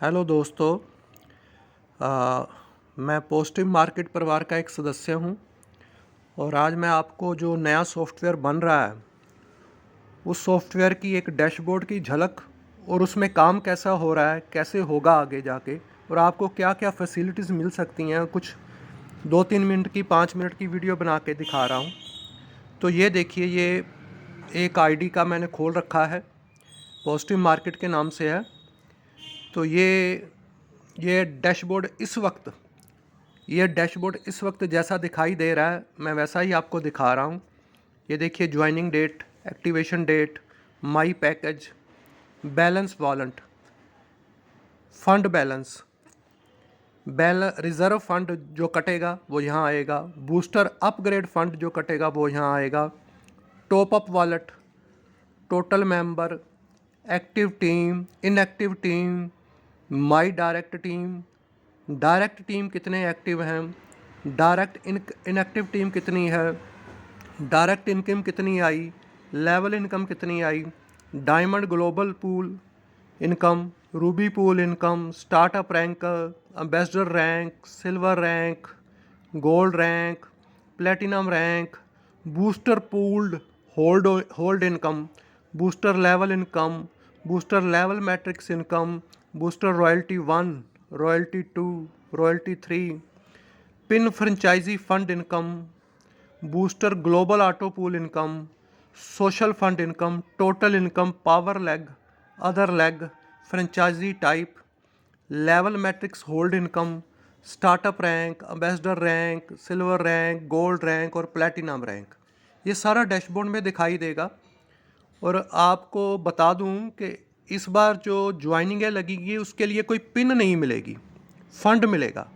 Hello दोस्तों। मैं positive market परिवार का एक सदस्य हूं और आज मैं आपको जो नया सॉफ्टवेयर बन रहा है उस सॉफ्टवेयर की एक डैशबोर्ड की झलक और उसमें काम कैसा हो रहा है, कैसे होगा आगे जाके, और आपको क्या क्या फैसिलिटीज़ मिल सकती हैं, कुछ 2-3 मिनट की 5 मिनट की वीडियो बना के दिखा रहा हूँ। तो ये देखिए, ये एक आईडी का मैंने खोल रखा है, पॉजिटिव मार्केट के नाम से है। तो ये डैशबोर्ड इस वक्त जैसा दिखाई दे रहा है, मैं वैसा ही आपको दिखा रहा हूँ। ये देखिए, joining date, activation date, my package, balance wallet, fund balance, reserve fund जो कटेगा वो यहाँ आएगा, बूस्टर अपग्रेड फंड जो कटेगा वो यहाँ आएगा, top up wallet, total member, active team, inactive team, my direct team कितने एक्टिव हैं, डायरेक्ट इनएक्टिव टीम कितनी है, डायरेक्ट इनकम कितनी आई, लेवल इनकम कितनी आई, diamond global pool income, ruby pool income, startup rank, ambassador rank, silver rank, gold rank, platinum rank, booster pooled hold income, booster level income, booster level matrix income, booster royalty 1, royalty 2, royalty 3, pin franchise fund income, booster global auto pool income, social fund income, total income, power leg, other leg, franchisee type, level matrix hold income, startup rank, ambassador rank, silver rank, gold rank और platinum rank. ये सारा dashboard में दिखाई देगा। और आपको बता दूं कि इस बार जो ज्वाइनिंग लगेगी उसके लिए कोई पिन नहीं मिलेगी, फंड मिलेगा।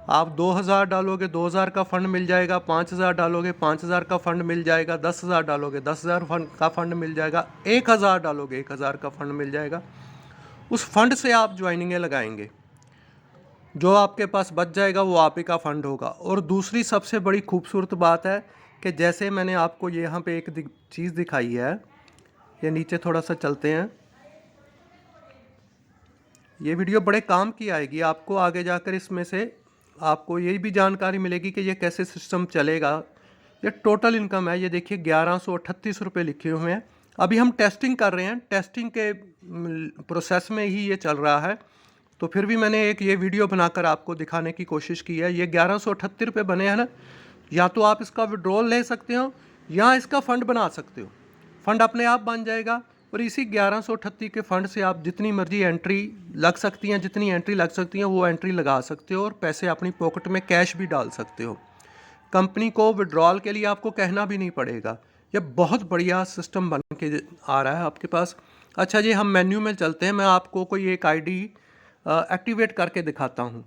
आप 2000 डालोगे 2000 का फंड मिल जाएगा, 5000 डालोगे 5000 का फंड मिल जाएगा, 10,000 डालोगे 10,000 का फंड मिल जाएगा, 1000 डालोगे 1000 का फंड मिल जाएगा। उस फंड से आप ज्वाइनिंग लगाएंगे, जो आपके पास बच जाएगा वो आप ही का फंड होगा। और दूसरी सबसे बड़ी खूबसूरत बात है कि जैसे मैंने आपको यहाँ पे एक चीज़ दिखाई है, ये नीचे थोड़ा सा चलते हैं, ये वीडियो बड़े काम की आएगी आपको आगे जाकर। इसमें से आपको यही भी जानकारी मिलेगी कि ये कैसे सिस्टम चलेगा। ये टोटल इनकम है, ये देखिए 1138 रुपये लिखे हुए हैं। अभी हम टेस्टिंग कर रहे हैं, टेस्टिंग के प्रोसेस में ही ये चल रहा है। तो फिर भी मैंने एक ये वीडियो बनाकर आपको दिखाने की कोशिश की है। ये 1138 रुपये बने हैं ना, या तो आप इसका विड्रॉल ले सकते हो या इसका फ़ंड बना सकते हो। फ़ंड अपने आप बन जाएगा और इसी 1138 के फ़ंड से आप जितनी मर्जी एंट्री लग सकती हैं, जितनी एंट्री लग सकती हैं वो एंट्री लगा सकते हो और पैसे अपनी पॉकेट में कैश भी डाल सकते हो। कंपनी को विड्रॉल के लिए आपको कहना भी नहीं पड़ेगा। ये बहुत बढ़िया सिस्टम बन के आ रहा है आपके पास। अच्छा जी, हम मेन्यू में चलते हैं। मैं आपको कोई एक आईडी एक्टिवेट करके दिखाता हूँ।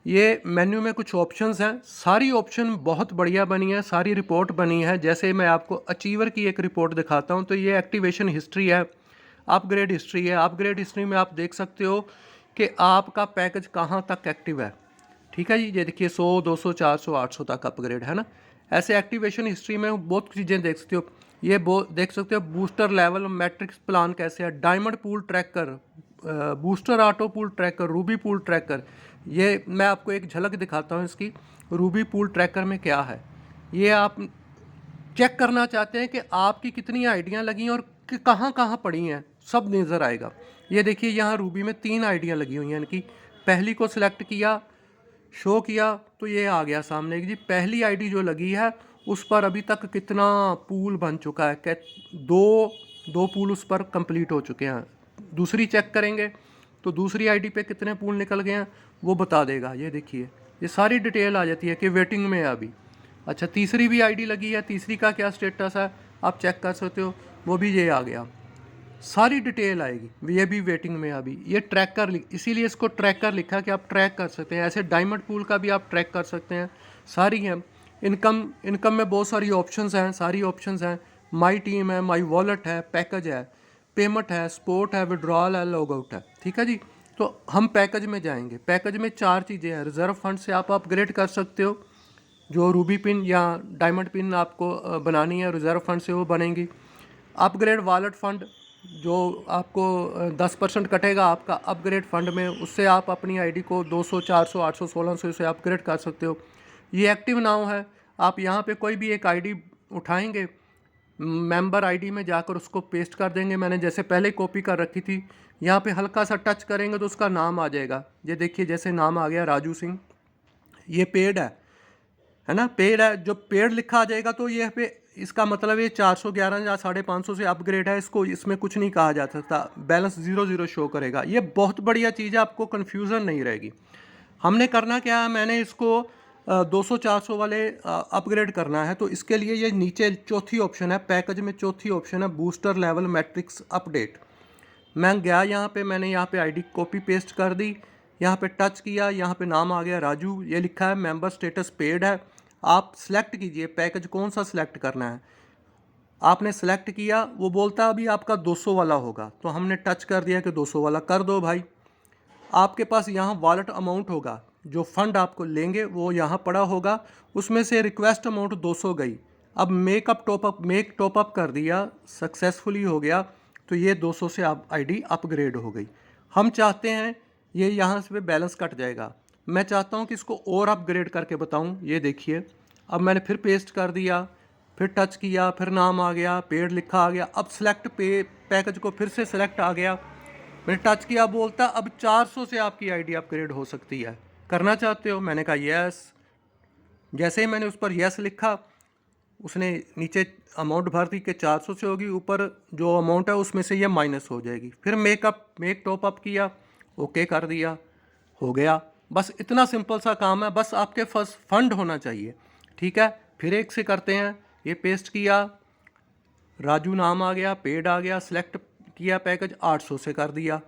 ये मेन्यू में कुछ ऑप्शंस हैं, सारी ऑप्शन बहुत बढ़िया बनी है, सारी रिपोर्ट बनी है। जैसे मैं आपको अचीवर की एक रिपोर्ट दिखाता हूँ, तो ये एक्टिवेशन हिस्ट्री है, अपग्रेड हिस्ट्री है। अपग्रेड हिस्ट्री में आप देख सकते हो कि आपका पैकेज कहाँ तक एक्टिव है। ठीक है जी, ये देखिए 100, 200, 400, 800 तक अपग्रेड है ना। ऐसे एक्टिवेशन हिस्ट्री में बहुत चीज़ें देख सकते हो। ये देख सकते हो बूस्टर लेवल मैट्रिक्स प्लान कैसे है, diamond pool tracker, booster auto pool tracker, Ruby pool tracker. ये मैं आपको एक झलक दिखाता हूँ इसकी। रूबी पूल ट्रैकर में क्या है, ये आप चेक करना चाहते हैं कि आपकी कितनी आइडियाँ लगी और कहाँ कहाँ पड़ी हैं, सब नज़र आएगा। ये देखिए, यहाँ रूबी में 3 आइडियाँ लगी हुई हैं। इनकी पहली को सिलेक्ट किया, शो किया, तो ये आ गया सामने कि जी पहली आईडी जो लगी है उस पर अभी तक कितना पूल बन चुका है, क्या दो पूल उस पर कंप्लीट हो चुके हैं। दूसरी चेक करेंगे तो दूसरी आईडी पे कितने पूल निकल गए हैं वो बता देगा। ये देखिए, ये सारी डिटेल आ जाती है कि वेटिंग में है अभी। अच्छा, तीसरी भी आईडी लगी है, तीसरी का क्या स्टेटस है आप चेक कर सकते हो, वो भी ये आ गया, सारी डिटेल आएगी। ये भी वेटिंग में अभी। ये ट्रैकर, इसीलिए इसको ट्रैकर लिखा कि आप ट्रैक कर सकते हैं। ऐसे डायमंड पूल का भी आप ट्रैक कर सकते हैं, सारी हैं। इनकम में बहुत सारी ऑप्शंस हैं, सारी ऑप्शंस हैं। माई टीम है, माई वॉलेट है, पैकेज है, पेमेंट है, स्पोर्ट है, विड्रॉल है, लॉग आउट है। ठीक है जी, तो हम पैकेज में जाएंगे। पैकेज में 4 चीज़ें हैं। रिजर्व फंड से आप अपग्रेड कर सकते हो, जो रूबी पिन या डायमंड पिन आपको बनानी है रिजर्व फंड से वो बनेंगी। अपग्रेड वॉलेट फंड, जो आपको 10% कटेगा आपका अपग्रेड फंड में, उससे आप अपनी आईडी को 200, 400, 800, 1600 से अपग्रेड कर सकते हो। ये एक्टिव नाउ है। आप यहाँ पे कोई भी एक आईडी उठाएंगे, मेंबर आईडी में जाकर उसको पेस्ट कर देंगे। मैंने जैसे पहले कॉपी कर रखी थी, यहाँ पे हल्का सा टच करेंगे तो उसका नाम आ जाएगा। ये देखिए जैसे नाम आ गया राजू सिंह, ये पेड है ना, पेड है। जो पेड लिखा आ जाएगा तो ये पे इसका मतलब ये 411 या 550 से अपग्रेड है, इसको इसमें कुछ नहीं कहा जा सकता। बैलेंस 00 शो करेगा। ये बहुत बढ़िया चीज़ है, आपको कन्फ्यूज़न नहीं रहेगी। हमने करना क्या है, मैंने इसको 200-400 वाले अपग्रेड करना है, तो इसके लिए ये नीचे चौथी ऑप्शन है, पैकेज में चौथी ऑप्शन है बूस्टर लेवल मैट्रिक्स अपडेट। मैं गया यहाँ पे, मैंने यहाँ पे आईडी कॉपी पेस्ट कर दी, यहाँ पे टच किया, यहाँ पे नाम आ गया राजू, ये लिखा है मेंबर स्टेटस पेड है। आप सिलेक्ट कीजिए पैकेज कौन सा सिलेक्ट करना है। आपने सेलेक्ट किया, वो बोलता है अभी आपका 200 वाला होगा, तो हमने टच कर दिया कि 200 वाला कर दो भाई। आपके पास यहाँ वॉलेट अमाउंट होगा, जो फंड आपको लेंगे वो यहाँ पड़ा होगा, उसमें से रिक्वेस्ट अमाउंट 200 गई। अब मेक टॉपअप कर दिया, सक्सेसफुली हो गया, तो ये 200 से आप आईडी अपग्रेड हो गई। हम चाहते हैं ये यहाँ से बैलेंस कट जाएगा, मैं चाहता हूँ कि इसको और अपग्रेड करके बताऊँ। ये देखिए, अब मैंने फिर पेस्ट कर दिया, फिर टच किया, फिर नाम आ गया, पेड लिखा आ गया। अब सेलेक्ट पैकेज को फिर से सेलेक्ट आ गया, मैंने टच किया, बोलता अब 400 से आपकी आईडी अपग्रेड हो सकती है, करना चाहते हो? मैंने कहा यस। जैसे ही मैंने उस पर यस लिखा, उसने नीचे अमाउंट भर दी कि 400 से होगी, ऊपर जो अमाउंट है उसमें से ये माइनस हो जाएगी। फिर मेक टॉप अप किया, ओके कर दिया, हो गया। बस इतना सिंपल सा काम है, बस आपके पास फंड होना चाहिए। ठीक है, फिर एक से करते हैं। ये पेस्ट किया, राजू नाम आ गया, पेड आ गया, सिलेक्ट किया पैकेज, 800 से कर दिया।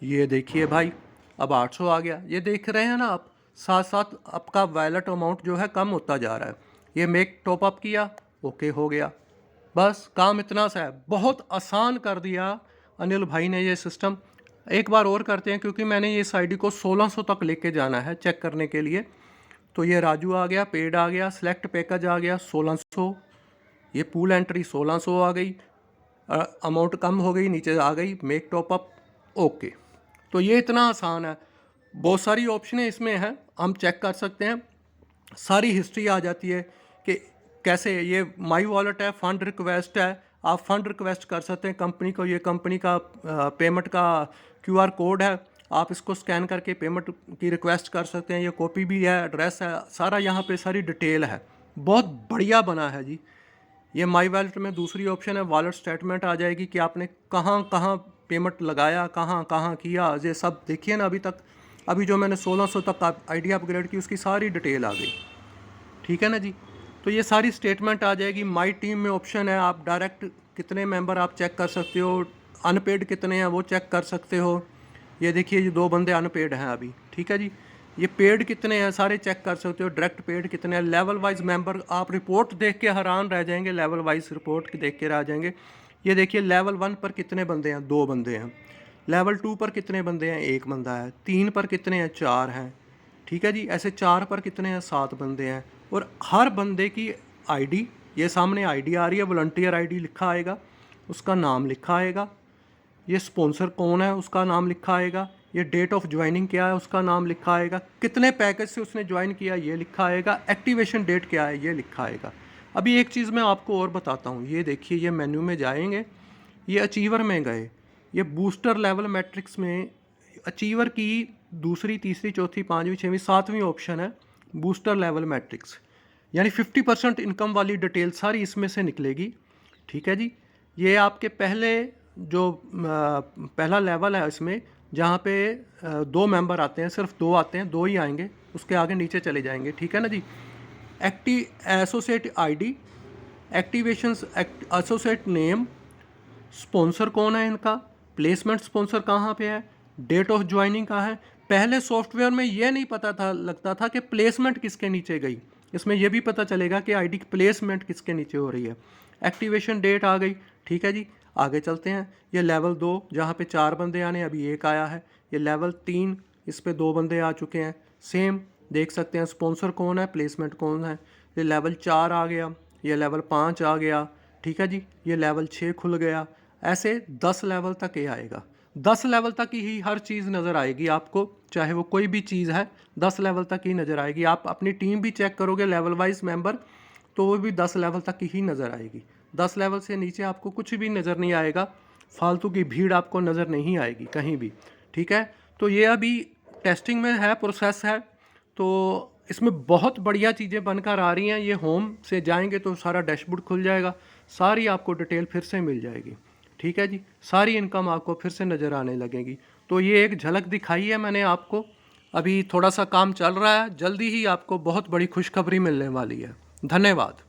ये देखिए भाई, अब 800 आ गया। ये देख रहे हैं ना आप, साथ साथ आपका वैलेट अमाउंट जो है कम होता जा रहा है। ये मेक टॉप अप किया, ओके हो गया। बस काम इतना सा है, बहुत आसान कर दिया अनिल भाई ने ये सिस्टम। एक बार और करते हैं, क्योंकि मैंने इस आईडी को 1600 तक लेके जाना है चेक करने के लिए। तो ये राजू आ गया, पेड आ गया, सेलेक्ट पैकेज आ गया 1600, ये पूल एंट्री 1600 आ गई, अमाउंट कम हो गई, नीचे आ गई मेक टॉप अप, ओके। तो ये इतना आसान है। बहुत सारी ऑप्शनें इसमें हैं, हम चेक कर सकते हैं, सारी हिस्ट्री आ जाती है कि कैसे। ये माई वॉलेट है, फंड रिक्वेस्ट है, आप फंड रिक्वेस्ट कर सकते हैं कंपनी को। ये कंपनी का पेमेंट का क्यूआर कोड है, आप इसको स्कैन करके पेमेंट की रिक्वेस्ट कर सकते हैं। ये कॉपी भी है, एड्रेस है, सारा यहाँ पे सारी डिटेल है। बहुत बढ़िया बना है जी। ये माई वॉलेट में दूसरी ऑप्शन है, वॉलेट स्टेटमेंट आ जाएगी कि आपने कहाँ कहाँ पेमेंट लगाया, कहाँ कहाँ किया, ये सब देखिए ना। अभी जो मैंने 1600 तक आईडी अपग्रेड की, उसकी सारी डिटेल आ गई। ठीक है ना जी। तो ये सारी स्टेटमेंट आ जाएगी। माई टीम में ऑप्शन है, आप डायरेक्ट कितने मेंबर आप चेक कर सकते हो, अनपेड कितने हैं वो चेक कर सकते हो। ये देखिए, ये 2 बंदे अनपेड हैं अभी। ठीक है जी। ये पेड कितने हैं सारे चेक कर सकते हो, डायरेक्ट पेड कितने हैं, लेवल वाइज मेंबर। आप रिपोर्ट देख के हैरान रह जाएंगे, लेवल वाइज रिपोर्ट देख के रह जाएंगे। ये देखिए, लेवल 1 पर कितने बंदे हैं, 2 बंदे हैं। लेवल 2 पर कितने बंदे हैं, 1 बंदा है। 3 पर कितने हैं, 4 हैं। ठीक है जी। ऐसे 4 पर कितने हैं, 7 बंदे हैं। और हर बंदे की आईडी, ये सामने आईडी आ रही है, वॉलंटियर आईडी लिखा आएगा, उसका नाम लिखा आएगा, ये स्पॉन्सर कौन है उसका नाम लिखा आएगा, ये डेट ऑफ ज्वाइनिंग क्या है उसका नाम लिखा आएगा, कितने पैकेज से उसने ज्वाइन किया ये लिखा आएगा, एक्टिवेशन डेट क्या है ये लिखा आएगा। अभी एक चीज़ मैं आपको और बताता हूँ। ये देखिए, ये मेन्यू में जाएंगे, ये अचीवर में गए, ये बूस्टर लेवल मैट्रिक्स में अचीवर की दूसरी, तीसरी, चौथी, पाँचवीं, छठवीं, सातवीं ऑप्शन है बूस्टर लेवल मैट्रिक्स। यानी 50% इनकम वाली डिटेल सारी इसमें से निकलेगी। ठीक है जी। ये आपके पहले जो पहला लेवल है इसमें, जहाँ पे 2 मेंबर आते हैं, सिर्फ 2 आते हैं, 2 ही आएंगे, उसके आगे नीचे चले जाएंगे। ठीक है ना ji. Associate ID, activations, associate name, sponsor कौन है इनका, प्लेसमेंट स्पॉन्सर कहाँ पे है, डेट ऑफ ज्वाइनिंग कहाँ है। पहले सॉफ्टवेयर में ये नहीं पता था, लगता था कि प्लेसमेंट किसके नीचे गई। इसमें यह भी पता चलेगा कि आईडी की प्लेसमेंट किसके नीचे हो रही है। एक्टिवेशन डेट आ गई। ठीक है जी। आगे चलते हैं। ये लेवल 2 जहाँ पे 4 बंदे आने, अभी 1 आया है। ये लेवल 3, इस पे 2 बंदे आ चुके हैं। सेम देख सकते हैं, स्पॉन्सर कौन है, प्लेसमेंट कौन है। ये लेवल 4 आ गया, ये लेवल 5 आ गया। ठीक है जी। ये लेवल 6 खुल गया। ऐसे 10 लेवल तक ये आएगा। 10 लेवल तक ही हर चीज़ नज़र आएगी आपको, चाहे वो कोई भी चीज़ है 10 लेवल तक ही नज़र आएगी। आप अपनी टीम भी चेक करोगे लेवल वाइज मेंबर, तो वो भी 10 लेवल तक ही नज़र आएगी। 10 लेवल से नीचे आपको कुछ भी नज़र नहीं आएगा, फालतू की भीड़ आपको नज़र नहीं आएगी कहीं भी, ठीक है। तो ये अभी टेस्टिंग में है, प्रोसेस है, तो इसमें बहुत बढ़िया चीज़ें बनकर आ रही हैं। ये होम से जाएंगे तो सारा डैशबोर्ड खुल जाएगा, सारी आपको डिटेल फिर से मिल जाएगी, ठीक है जी। सारी इनकम आपको फिर से नज़र आने लगेगी। तो ये एक झलक दिखाई है मैंने आपको, अभी थोड़ा सा काम चल रहा है, जल्दी ही आपको बहुत बड़ी खुशखबरी मिलने वाली है। धन्यवाद।